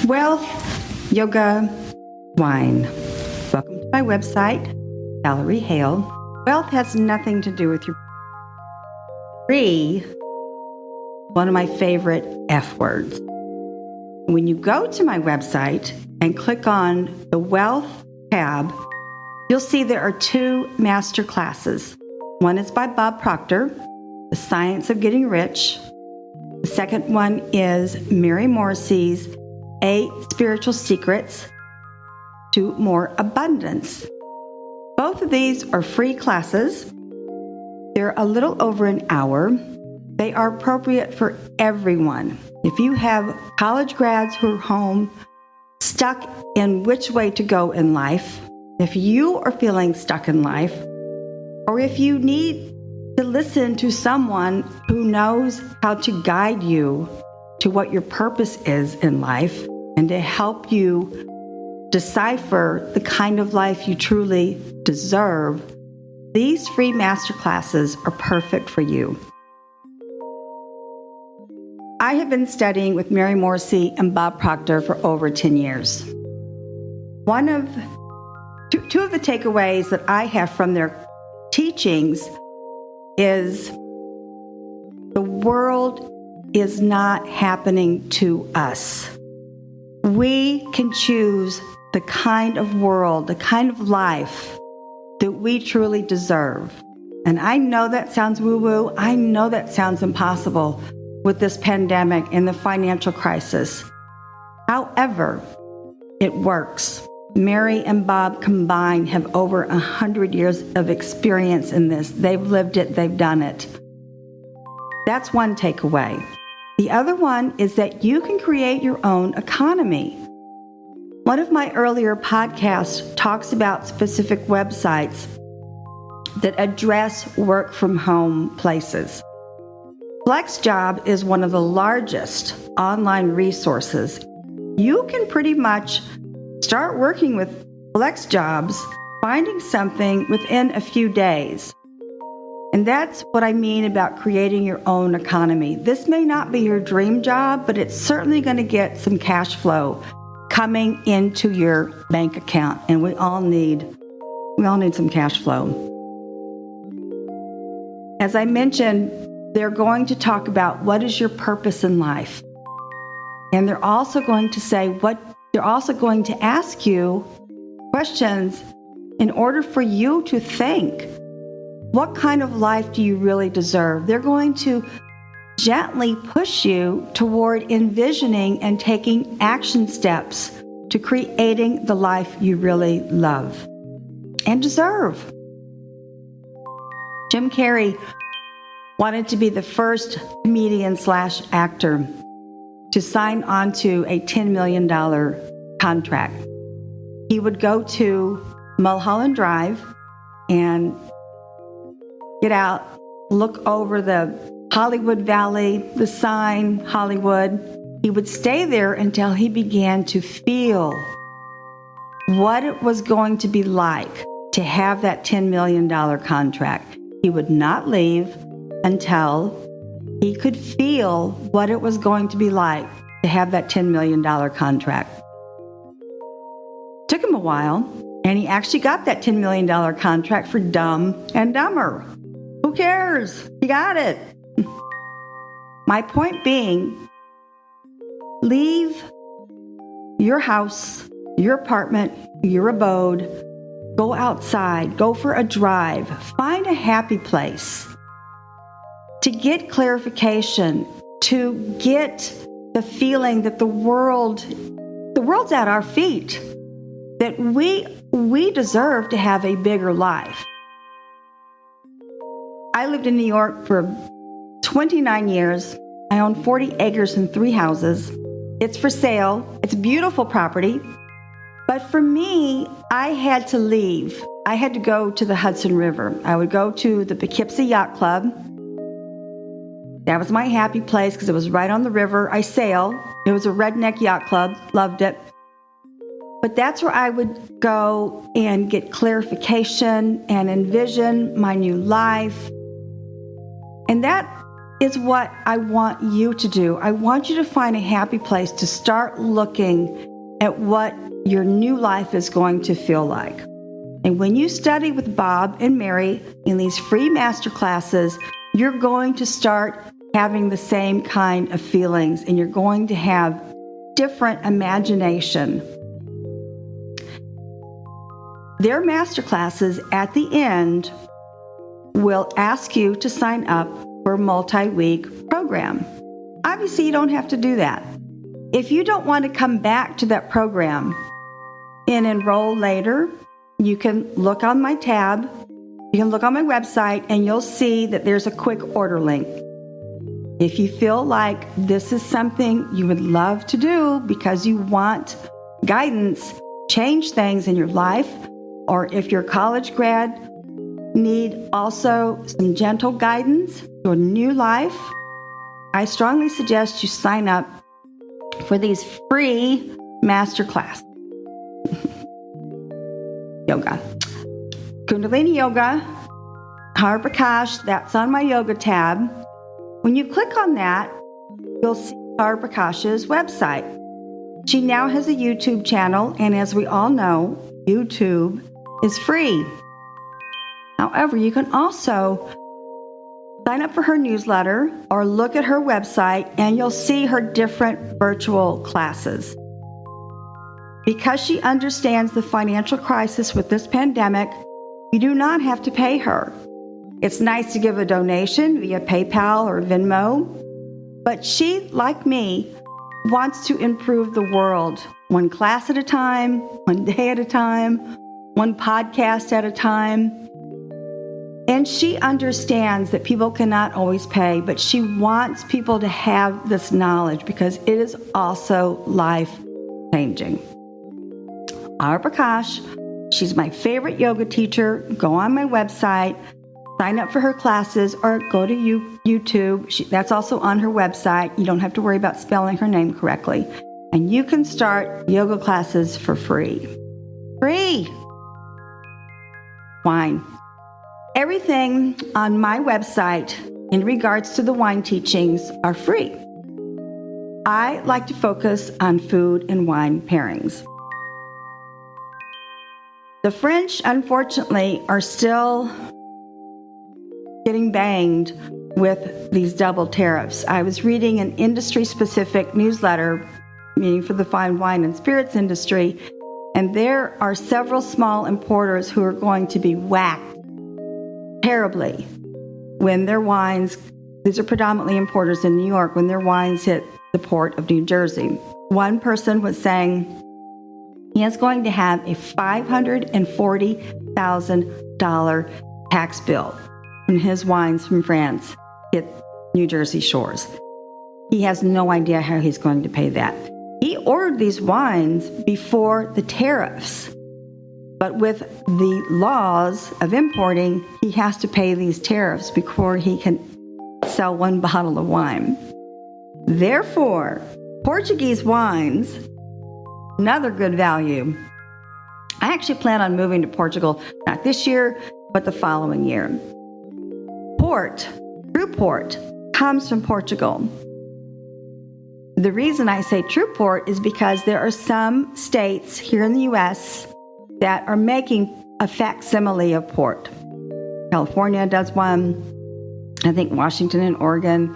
Wealth, yoga, wine. Welcome to my website, Valerie Hale. Wealth has nothing to do with your free, one of my favorite F words. When you go to my website and click on the Wealth tab, you'll see there are two master classes. One is by Bob Proctor, The Science of Getting Rich. The second one is Mary Morrissey's 8 Spiritual Secrets to More Abundance. Both of these are free classes. They're a little over an hour. They are appropriate for everyone. If you have college grads who are home, stuck in which way to go in life, if you are feeling stuck in life, or if you need to listen to someone who knows how to guide you to what your purpose is in life and to help you decipher the kind of life you truly deserve, these free masterclasses are perfect for you. I have been studying with Mary Morrissey and Bob Proctor for over 10 years. Two of the takeaways that I have from their teachings is the world is not happening to us. We can choose the kind of world, the kind of life that we truly deserve. And I know that sounds woo-woo. I know that sounds impossible with this pandemic and the financial crisis. However, it works. Mary and Bob combined have over 100 years of experience in this. They've lived it, they've done it. That's one takeaway. The other one is that you can create your own economy. One of my earlier podcasts talks about specific websites that address work from home places. FlexJob is one of the largest online resources. You can pretty much start working with FlexJobs, finding something within a few days. And that's what I mean about creating your own economy. This may not be your dream job, but it's certainly going to get some cash flow coming into your bank account. And we all need some cash flow. As I mentioned, they're going to talk about what is your purpose in life. And they're also going to ask you questions in order for you to think, what kind of life do you really deserve? They're going to gently push you toward envisioning and taking action steps to creating the life you really love and deserve. Jim Carrey wanted to be the first comedian/actor to sign on to a $10 million contract. He would go to Mulholland Drive and get out, look over the Hollywood Valley, the sign, Hollywood. He would stay there until he began to feel what it was going to be like to have that $10 million contract. He would not leave until he could feel what it was going to be like to have that $10 million contract. Took him a while, and he actually got that $10 million contract for Dumb and Dumber. Who cares? He got it. My point being, leave your house, your apartment, your abode, go outside, go for a drive, find a happy place to get clarification, to get the feeling that the world's at our feet, that we deserve to have a bigger life. I lived in New York for 29 years. I own 40 acres and 3 houses. It's for sale. It's a beautiful property. But for me, I had to leave. I had to go to the Hudson River. I would go to the Poughkeepsie Yacht Club. That was my happy place because it was right on the river. I sail. It was a redneck yacht club. Loved it. But that's where I would go and get clarification and envision my new life. And that is what I want you to do. I want you to find a happy place to start looking at what your new life is going to feel like. And when you study with Bob and Mary in these free masterclasses, you're going to start having the same kind of feelings, and you're going to have different imagination. Their masterclasses at the end will ask you to sign up for a multi-week program. Obviously, you don't have to do that. If you don't want to come back to that program and enroll later, you can look on my tab, you can look on my website, and you'll see that there's a quick order link. If you feel like this is something you would love to do because you want guidance, change things in your life, or if you're a college grad, need also some gentle guidance to a new life, I strongly suggest you sign up for these free masterclass. Yoga. Kundalini Yoga, HariPrakaash, that's on my yoga tab. When you click on that, you'll see HariPrakaash's website. She now has a YouTube channel, and as we all know, YouTube is free. However, you can also sign up for her newsletter or look at her website, and you'll see her different virtual classes. Because she understands the financial crisis with this pandemic, you do not have to pay her. It's nice to give a donation via PayPal or Venmo, but she, like me, wants to improve the world one class at a time, one day at a time, one podcast at a time. And she understands that people cannot always pay, but she wants people to have this knowledge because it is also life-changing. HariPrakaash, she's my favorite yoga teacher. Go on my website, sign up for her classes, or go to YouTube. That's also on her website. You don't have to worry about spelling her name correctly. And you can start yoga classes for free. Free! Wine. Everything on my website in regards to the wine teachings are free. I like to focus on food and wine pairings. The French, unfortunately, are still getting banged with these double tariffs. I was reading an industry-specific newsletter, meaning for the fine wine and spirits industry, and there are several small importers who are going to be whacked terribly when their wines, these are predominantly importers in New York, when their wines hit the port of New Jersey. One person was saying he is going to have a $540,000 tax bill when his wines from France hit New Jersey shores. He has no idea how he's going to pay that. He ordered these wines before the tariffs, but with the laws of importing, he has to pay these tariffs before he can sell one bottle of wine. Therefore, Portuguese wines, another good value. I actually plan on moving to Portugal, not this year, but the following year. Port, true port, comes from Portugal. The reason I say true port is because there are some states here in the U.S. that are making a facsimile of port. California does one, I think Washington and Oregon.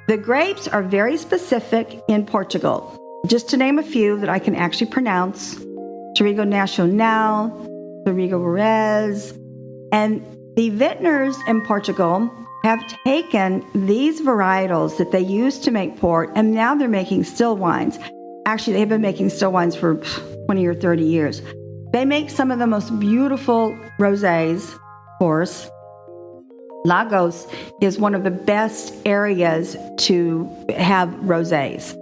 The grapes are very specific in Portugal. Just to name a few that I can actually pronounce: Touriga Nacional, Touriga Jerez, and the vintners in Portugal have taken these varietals that they used to make port, and now they're making still wines. Actually, they've been making still wines for 20 or 30 years. They make some of the most beautiful rosés, of course. Lagos is one of the best areas to have rosés.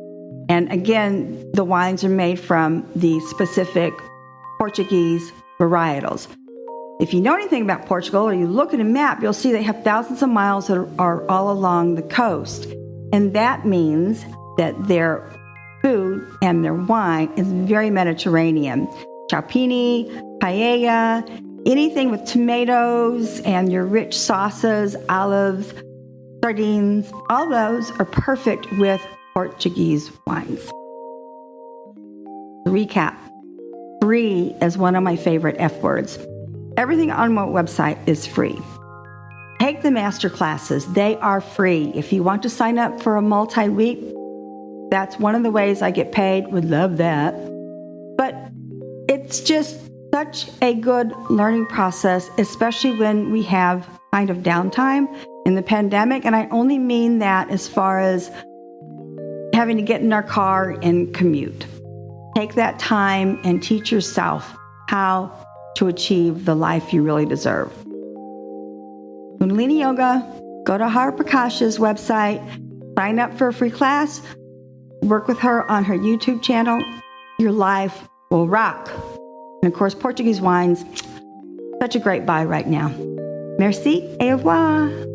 And again, the wines are made from the specific Portuguese varietals. If you know anything about Portugal, or you look at a map, you'll see they have thousands of miles that are all along the coast. And that means that their food and their wine is very Mediterranean. Chapini, paella, anything with tomatoes and your rich sauces, olives, sardines, all those are perfect with Portuguese wines. Recap. Free is one of my favorite F words. Everything on my website is free. Take the master classes. They are free. If you want to sign up for a multi-week, that's one of the ways I get paid. Would love that. But it's just such a good learning process, especially when we have kind of downtime in the pandemic. And I only mean that as far as having to get in our car and commute. Take that time and teach yourself how to achieve the life you really deserve. Kundalini Yoga, go to HariPrakaash's website, sign up for a free class, work with her on her YouTube channel. Your life will rock. And of course, Portuguese wines, such a great buy right now. Merci et au revoir.